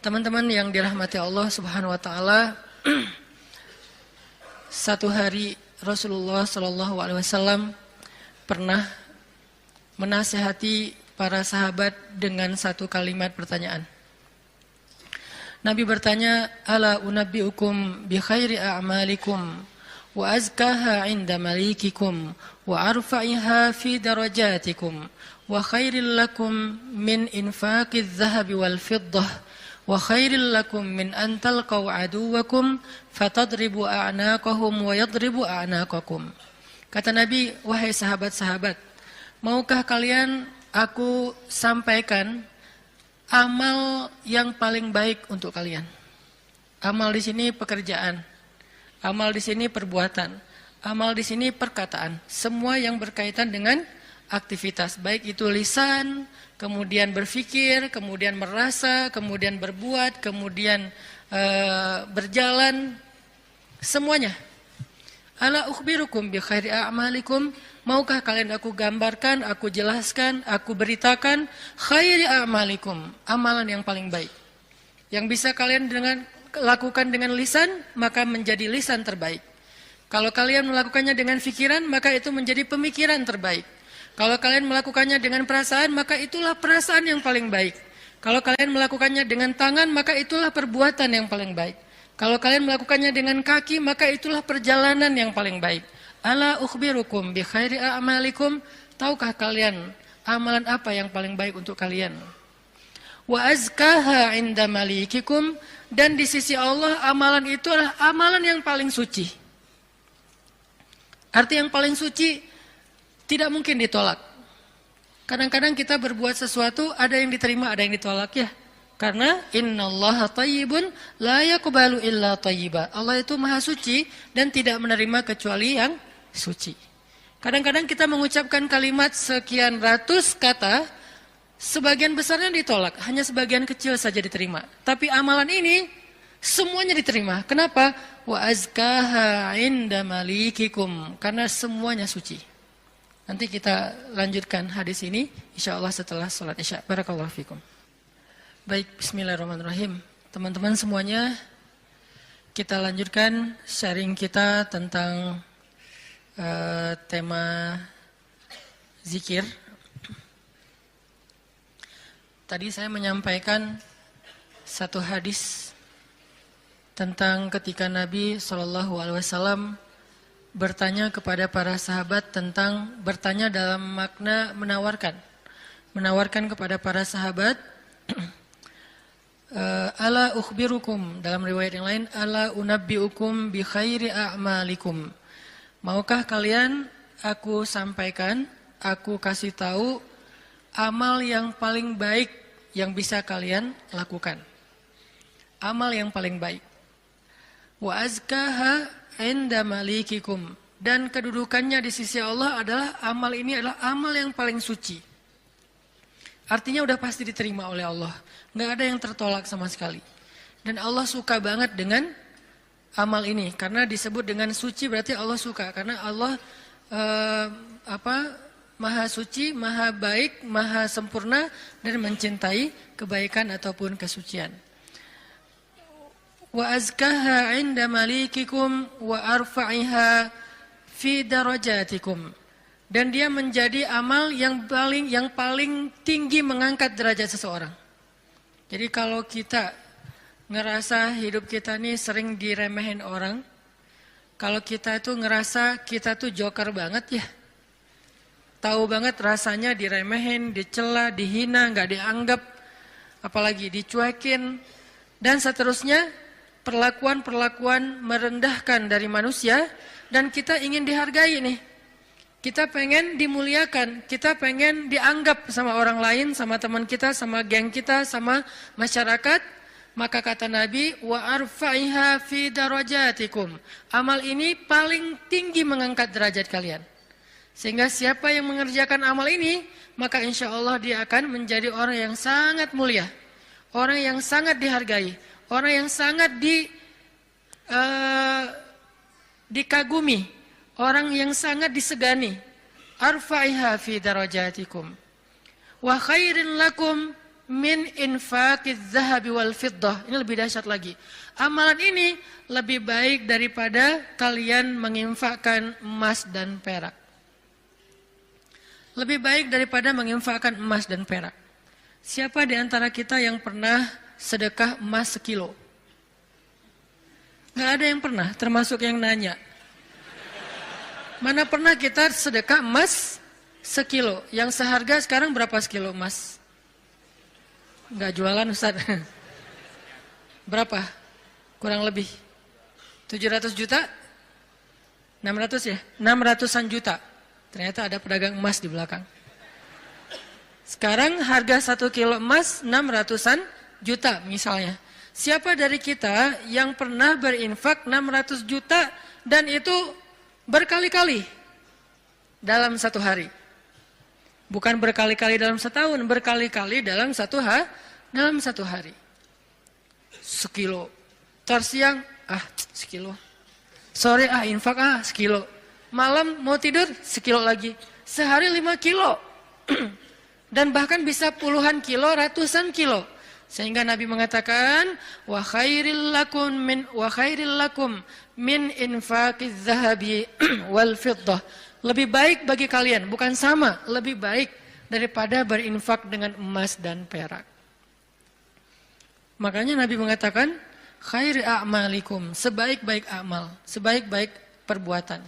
Teman-teman yang dirahmati Allah Subhanahu wa taala, satu hari Rasulullah sallallahu alaihi wasallam pernah menasihati para sahabat dengan satu kalimat pertanyaan. Nabi bertanya, "Ala unabbiukum bi khairi a'malikum wa azkaha 'inda malikikum wa arfa'iha fi darajatikum wa khairil lakum min infaqiz zahabi wal fiddah wa khairil lakum min an talqaw aduwakum fatadribu a'naqahum wa yadribu a'naqakum." Kata Nabi, "Wahai sahabat-sahabat, maukah kalian aku sampaikan amal yang paling baik untuk kalian?" Amal di sini pekerjaan, amal di sini perbuatan, amal di sini perkataan, semua yang berkaitan dengan aktivitas, baik itu lisan, kemudian berpikir, kemudian merasa, kemudian berbuat, kemudian berjalan, semuanya. Ala ukhbirukum bi khairi a'malikum, maukah kalian aku gambarkan, aku jelaskan, aku beritakan khairi a'malikum, amalan yang paling baik. Yang bisa kalian lakukan dengan lisan, maka menjadi lisan terbaik. Kalau kalian melakukannya dengan pikiran, maka itu menjadi pemikiran terbaik. Kalau kalian melakukannya dengan perasaan, maka itulah perasaan yang paling baik. Kalau kalian melakukannya dengan tangan, maka itulah perbuatan yang paling baik. Kalau kalian melakukannya dengan kaki, maka itulah perjalanan yang paling baik. Ala ukhbirukum bi khairi a'malikum, tahukah kalian amalan apa yang paling baik untuk kalian? Wa azkaha 'inda malikikum, dan di sisi Allah amalan itu adalah amalan yang paling suci. Arti yang paling suci tidak mungkin ditolak. Kadang-kadang kita berbuat sesuatu, ada yang diterima, ada yang ditolak ya. Karena innallaha thayyibun la yaqbalu illa thayyiba. Allah itu maha suci dan tidak menerima kecuali yang suci. Kadang-kadang kita mengucapkan kalimat sekian ratus kata, sebagian besarnya ditolak, hanya sebagian kecil saja diterima. Tapi amalan ini semuanya diterima. Kenapa? Wa azkaha 'inda malikikum, karena semuanya suci. Nanti kita lanjutkan hadis ini insyaallah setelah salat Isya. Barakallahu fikum. Baik, bismillahirrahmanirrahim. Teman-teman semuanya, kita lanjutkan sharing kita tentang tema zikir. Tadi saya menyampaikan satu hadis tentang ketika Nabi SAW bertanya kepada para sahabat tentang, bertanya dalam makna menawarkan kepada para sahabat, ala ukhbirukum, dalam riwayat yang lain, ala unabbiukum bi khairi a'malikum, maukah kalian aku sampaikan, aku kasih tahu amal yang paling baik yang bisa kalian lakukan, amal yang paling baik. Wa azkaha 'inda malikikum, dan kedudukannya di sisi Allah adalah amal ini adalah amal yang paling suci. Artinya udah pasti diterima oleh Allah, nggak ada yang tertolak sama sekali. Dan Allah suka banget dengan amal ini, karena disebut dengan suci berarti Allah suka, karena Allah maha suci, maha baik, maha sempurna dan mencintai kebaikan ataupun kesucian. Wa azkaha 'inda malikikum wa arfa'iha fi darajatikum, dan dia menjadi amal yang paling tinggi mengangkat derajat seseorang. Jadi kalau kita ngerasa hidup kita ini sering diremehin orang, kalau kita itu ngerasa kita tuh joker banget ya, tahu banget rasanya diremehin, dicela, dihina, nggak dianggap, apalagi dicuekin dan seterusnya, perlakuan-perlakuan merendahkan dari manusia, dan kita ingin dihargai nih. Kita pengen dimuliakan, kita pengen dianggap sama orang lain, sama teman kita, sama geng kita, sama masyarakat. Maka kata Nabi, wa arfa'iha fi darajatikum. Amal ini paling tinggi mengangkat derajat kalian. Sehingga siapa yang mengerjakan amal ini, maka insya Allah dia akan menjadi orang yang sangat mulia, orang yang sangat dihargai, orang yang sangat dikagumi, orang yang sangat disegani. Arfa'iha fi darajatikum wa khairin lakum min infaqiz zahabi wal fiddah. Ini lebih dahsyat lagi. Amalan ini lebih baik daripada kalian menginfakkan emas dan perak. Lebih baik daripada menginfakkan emas dan perak. Siapa di antara kita yang pernah sedekah emas 1 kilo? Nggak ada yang pernah, termasuk yang nanya. Mana pernah kita sedekah emas 1 kilo? Yang seharga sekarang berapa sekilo emas? Nggak jualan Ustaz. Berapa? Kurang lebih 700 juta? 600 ya? 600-an juta. Ternyata ada pedagang emas di belakang. Sekarang harga 1 kilo emas 600-an juta misalnya. Siapa dari kita yang pernah berinfak 600 juta dan itu berkali-kali dalam 1 hari? Bukan berkali-kali dalam setahun, berkali-kali dalam 1 hari. 1 kilo. Ntar siang, 1 kilo. Sore, infak, 1 kilo. Malam mau tidur, 1 kilo lagi. Sehari 5 kilo. Dan bahkan bisa puluhan kilo, ratusan kilo. Sehingga Nabi mengatakan, wa khairil lakum min infaqiz zahabi wal fiddah. Lebih baik bagi kalian, bukan sama, lebih baik daripada berinfak dengan emas dan perak. Makanya Nabi mengatakan, khairi a'malikum, sebaik-baik amal, sebaik-baik perbuatan.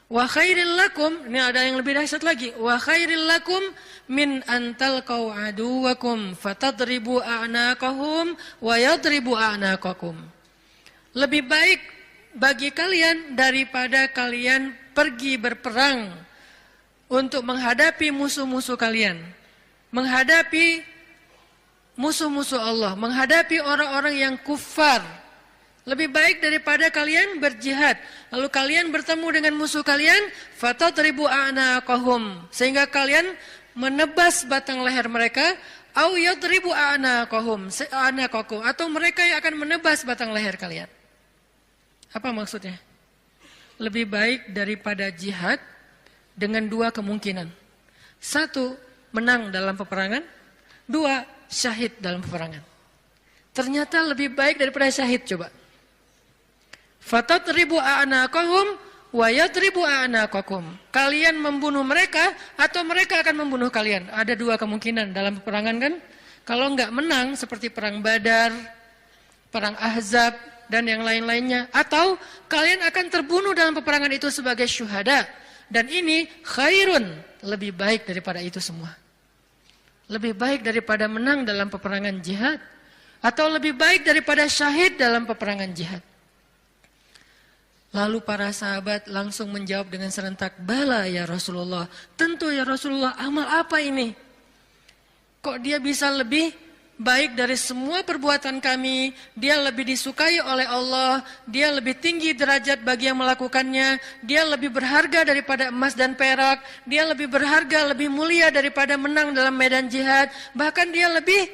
Wa khairil lakum, ini ada yang lebih dahsyat lagi. Wa khairil lakum min antalqau aduwakum fatadribu a'naqahum wa yadribu a'naqakum. Lebih baik bagi kalian daripada kalian pergi berperang untuk menghadapi musuh-musuh kalian. Menghadapi musuh-musuh Allah, menghadapi orang-orang yang kufar. Lebih baik daripada kalian berjihad, lalu kalian bertemu dengan musuh kalian, fatadribu a'naqahum, sehingga kalian menebas batang leher mereka, au yadribu a'naqahum, atau mereka yang akan menebas batang leher kalian. Apa maksudnya? Lebih baik daripada jihad dengan 2 kemungkinan. 1, menang dalam peperangan. 2, syahid dalam peperangan. Ternyata lebih baik daripada syahid, coba. Fatadribu a'naqahum wa yadribu a'naqakum. Kalian membunuh mereka atau mereka akan membunuh kalian. Ada 2 kemungkinan dalam peperangan kan? Kalau enggak menang seperti perang Badar, perang Ahzab dan yang lain-lainnya, atau kalian akan terbunuh dalam peperangan itu sebagai syuhada. Dan ini khairun, lebih baik daripada itu semua. Lebih baik daripada menang dalam peperangan jihad, atau lebih baik daripada syahid dalam peperangan jihad. Lalu para sahabat langsung menjawab dengan serentak, bala ya Rasulullah, tentu ya Rasulullah, amal apa ini? Kok dia bisa lebih baik dari semua perbuatan kami, dia lebih disukai oleh Allah, dia lebih tinggi derajat bagi yang melakukannya, dia lebih berharga daripada emas dan perak, dia lebih berharga, lebih mulia daripada menang dalam medan jihad, bahkan dia lebih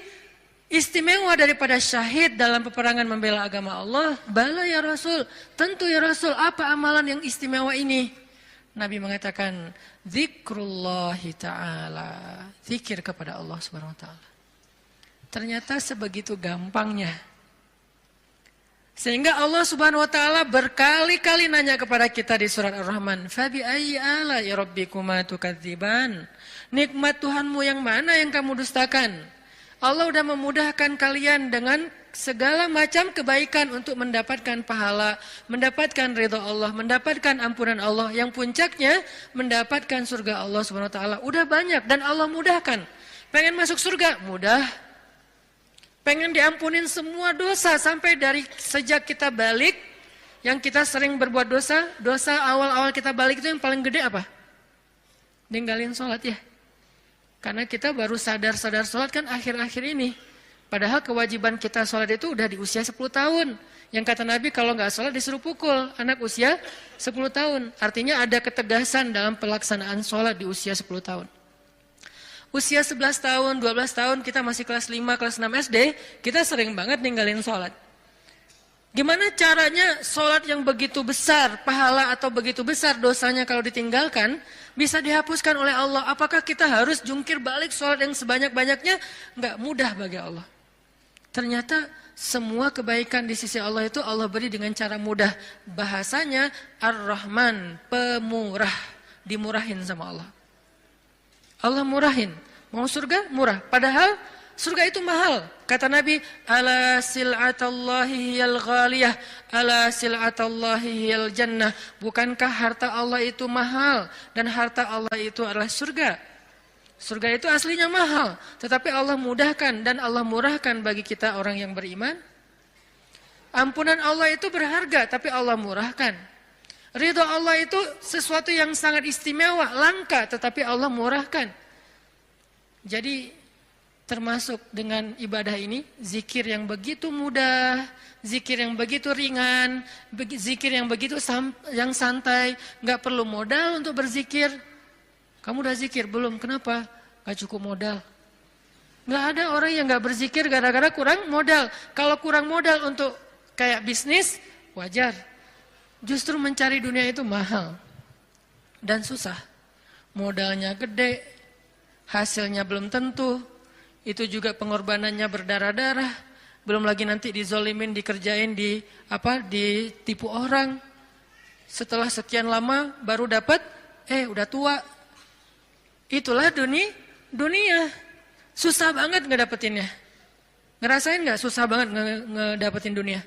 istimewa daripada syahid dalam peperangan membela agama Allah. Bala ya Rasul, tentu ya Rasul, apa amalan yang istimewa ini? Nabi mengatakan, zikrullahi ta'ala, zikir kepada Allah subhanahu wa ta'ala. Ternyata sebegitu gampangnya. Sehingga Allah subhanahu wa ta'ala berkali-kali nanya kepada kita di surat Ar-Rahman, fabi ayyi ala'i rabbikuma tukadziban. Nikmat Tuhanmu yang mana yang kamu dustakan? Allah sudah memudahkan kalian dengan segala macam kebaikan untuk mendapatkan pahala, mendapatkan ridha Allah, mendapatkan ampunan Allah, yang puncaknya mendapatkan surga Allah Subhanahu wa taala. Udah banyak dan Allah mudahkan. Pengen masuk surga? Mudah. Pengen diampunin semua dosa sampai dari sejak kita balik, yang kita sering berbuat dosa awal-awal kita balik itu yang paling gede apa? Ninggalin sholat ya. Karena kita baru sadar sholat kan akhir-akhir ini. Padahal kewajiban kita sholat itu udah di usia 10 tahun. Yang kata Nabi kalau nggak sholat disuruh pukul anak usia 10 tahun. Artinya ada ketegasan dalam pelaksanaan sholat di usia 10 tahun. Usia 11 tahun, 12 tahun kita masih kelas 5, kelas 6 SD, kita sering banget ninggalin sholat. Gimana caranya sholat yang begitu besar pahala atau begitu besar dosanya kalau ditinggalkan bisa dihapuskan oleh Allah? Apakah kita harus jungkir balik sholat yang sebanyak-banyaknya? Enggak mudah bagi Allah. Ternyata semua kebaikan di sisi Allah itu Allah beri dengan cara mudah. Bahasanya Ar-Rahman, pemurah, dimurahin sama Allah. Allah murahin. Mau surga? Murah. Padahal surga itu mahal. Kata Nabi, ala sil'atallahi hiyal ghaliyah, ala sil'atallahi hiyal jannah. Bukankah harta Allah itu mahal dan harta Allah itu adalah surga? Surga itu aslinya mahal, tetapi Allah mudahkan dan Allah murahkan bagi kita orang yang beriman. Ampunan Allah itu berharga, tapi Allah murahkan. Ridho Allah itu sesuatu yang sangat istimewa, langka, tetapi Allah murahkan. Jadi termasuk dengan ibadah ini, zikir yang begitu mudah, zikir yang begitu ringan, zikir yang begitu yang santai, nggak perlu modal untuk berzikir. Kamu udah zikir belum? Kenapa? Gak cukup modal. Gak ada orang yang gak berzikir gara-gara kurang modal. Kalau kurang modal untuk kayak bisnis, wajar. Justru mencari dunia itu mahal dan susah. Modalnya gede, hasilnya belum tentu. Itu juga pengorbanannya berdarah-darah. Belum lagi nanti dizolimin, dikerjain, ditipu orang. Setelah sekian lama baru dapat, udah tua. Itulah dunia. Susah banget ngedapetinnya. Ngerasain gak susah banget ngedapetin dunia?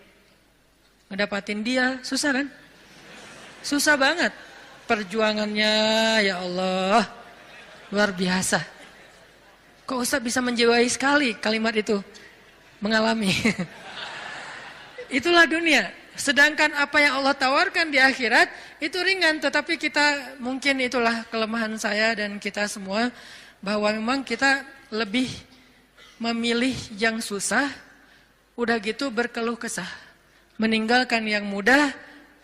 Ngedapetin dia, susah kan? Susah banget. Perjuangannya, ya Allah, luar biasa. Kok Ustaz bisa menjiwai sekali kalimat itu? Mengalami. Itulah dunia. Sedangkan apa yang Allah tawarkan di akhirat itu ringan, tetapi kita mungkin itulah kelemahan saya dan kita semua bahwa memang kita lebih memilih yang susah, udah gitu berkeluh kesah, meninggalkan yang mudah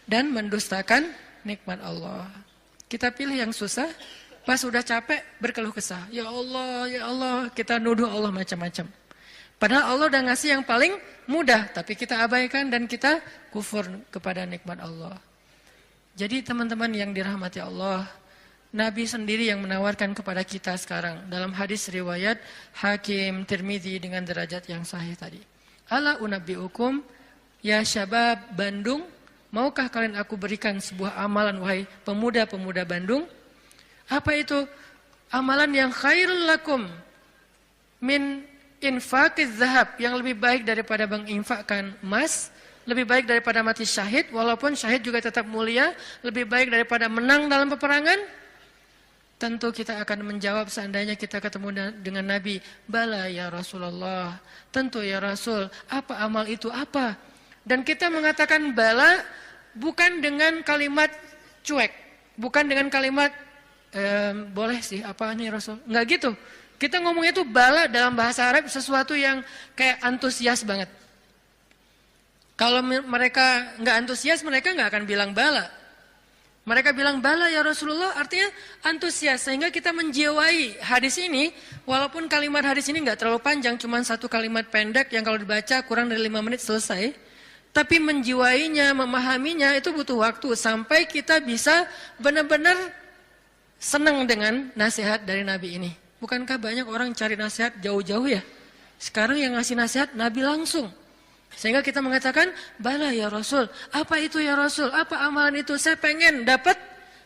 dan mendustakan nikmat Allah. Kita pilih yang susah, pas udah capek berkeluh kesah. Ya Allah, kita nuduh Allah macam-macam. Padahal Allah udah ngasih yang paling mudah, tapi kita abaikan dan kita kufur kepada nikmat Allah. Jadi teman-teman yang dirahmati Allah, Nabi sendiri yang menawarkan kepada kita sekarang dalam hadis riwayat Hakim Tirmidzi dengan derajat yang sahih tadi. Ala unabbiukum ya syabab Bandung, maukah kalian aku berikan sebuah amalan wahai pemuda-pemuda Bandung? Apa itu? Amalan yang khairul lakum min infaqiz zahab, yang lebih baik daripada menginfakkan emas, lebih baik daripada mati syahid, walaupun syahid juga tetap mulia, lebih baik daripada menang dalam peperangan. Tentu kita akan menjawab seandainya kita ketemu dengan Nabi, bala ya Rasulullah, tentu ya Rasul, apa amal itu apa? Dan kita mengatakan bala bukan dengan kalimat cuek, bukan dengan kalimat boleh sih, apa nih Rasul, enggak gitu. Kita ngomongnya itu bala dalam bahasa Arab sesuatu yang kayak antusias banget. Kalau mereka nggak antusias, mereka nggak akan bilang bala. Mereka bilang bala ya Rasulullah, artinya antusias. Sehingga kita menjiwai hadis ini, walaupun kalimat hadis ini nggak terlalu panjang, cuma satu kalimat pendek yang kalau dibaca kurang dari 5 menit selesai. Tapi menjiwainya, memahaminya itu butuh waktu sampai kita bisa benar-benar senang dengan nasihat dari Nabi ini. Bukankah banyak orang cari nasihat jauh-jauh ya? Sekarang yang ngasih nasihat Nabi langsung. Sehingga kita mengatakan, bala ya Rasul, apa itu ya Rasul, apa amalan itu? Saya pengen dapat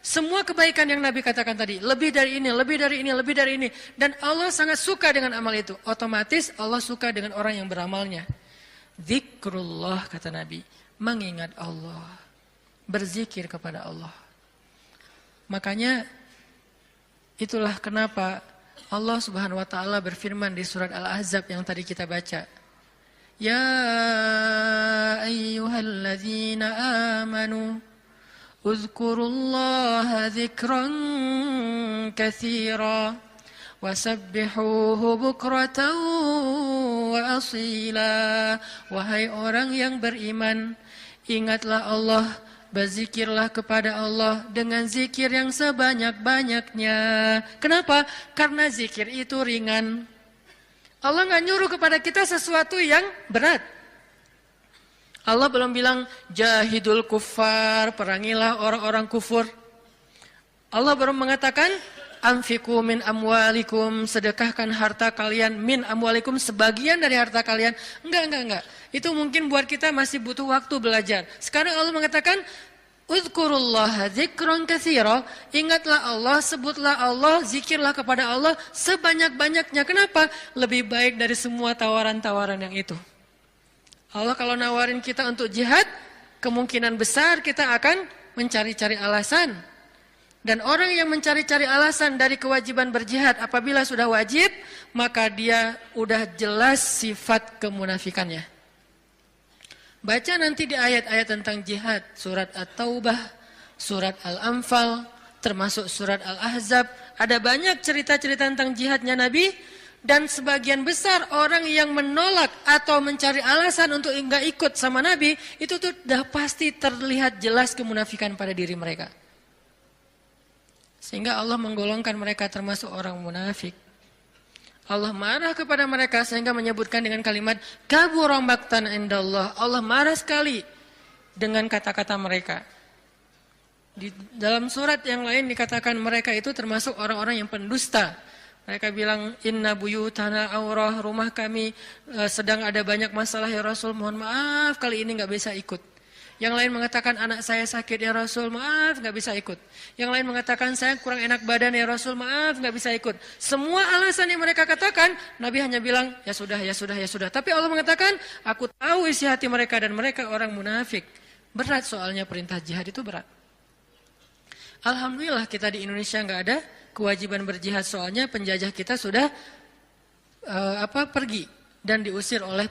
semua kebaikan yang Nabi katakan tadi. Lebih dari ini, lebih dari ini, lebih dari ini. Dan Allah sangat suka dengan amal itu. Otomatis Allah suka dengan orang yang beramalnya. Zikrullah, kata Nabi, mengingat Allah, berzikir kepada Allah. Makanya itulah kenapa Allah Subhanahu wa taala berfirman di surat Al-Ahzab yang tadi kita baca. Ya ayyuhalladzina amanu uzkurullaha dzikran katsira wasabbihuhu bukratan wa asila. Wahai orang yang beriman, ingatlah Allah, berzikirlah kepada Allah dengan zikir yang sebanyak-banyaknya. Kenapa? Karena zikir itu ringan. Allah nggak nyuruh kepada kita sesuatu yang berat. Allah belum bilang jahidul kuffar, perangilah orang-orang kufur. Allah baru mengatakan anfiqu min amwalikum, sedekahkan harta kalian, min amwalikum, sebagian dari harta kalian. Enggak. Itu mungkin buat kita masih butuh waktu belajar. Sekarang Allah mengatakan uzkurullaha dzikran katsira, ingatlah Allah, sebutlah Allah, zikirlah kepada Allah sebanyak-banyaknya. Kenapa? Lebih baik dari semua tawaran-tawaran yang itu. Allah kalau nawarin kita untuk jihad, kemungkinan besar kita akan mencari-cari alasan. Dan orang yang mencari-cari alasan dari kewajiban berjihad apabila sudah wajib, maka dia udah jelas sifat kemunafikannya. Baca nanti di ayat-ayat tentang jihad, surat At-Taubah, surat Al-Anfal, termasuk surat Al-Ahzab, ada banyak cerita-cerita tentang jihadnya Nabi, dan sebagian besar orang yang menolak atau mencari alasan untuk enggak ikut sama Nabi, itu tuh udah pasti terlihat jelas kemunafikan pada diri mereka. Sehingga Allah menggolongkan mereka termasuk orang munafik. Allah marah kepada mereka sehingga menyebutkan dengan kalimat kabura maqtan indallah. Allah marah sekali dengan kata-kata mereka. Di dalam surat yang lain dikatakan mereka itu termasuk orang-orang yang pendusta. Mereka bilang inna buyutana aurah, rumah kami sedang ada banyak masalah ya Rasul, mohon maaf kali ini enggak bisa ikut. Yang lain mengatakan anak saya sakit ya Rasul, maaf nggak bisa ikut. Yang lain mengatakan saya kurang enak badan ya Rasul, maaf nggak bisa ikut. Semua alasan yang mereka katakan, Nabi hanya bilang ya sudah. Tapi Allah mengatakan aku tahu isi hati mereka dan mereka orang munafik. Berat soalnya perintah jihad itu berat. Alhamdulillah kita di Indonesia nggak ada kewajiban berjihad soalnya penjajah kita sudah pergi dan diusir oleh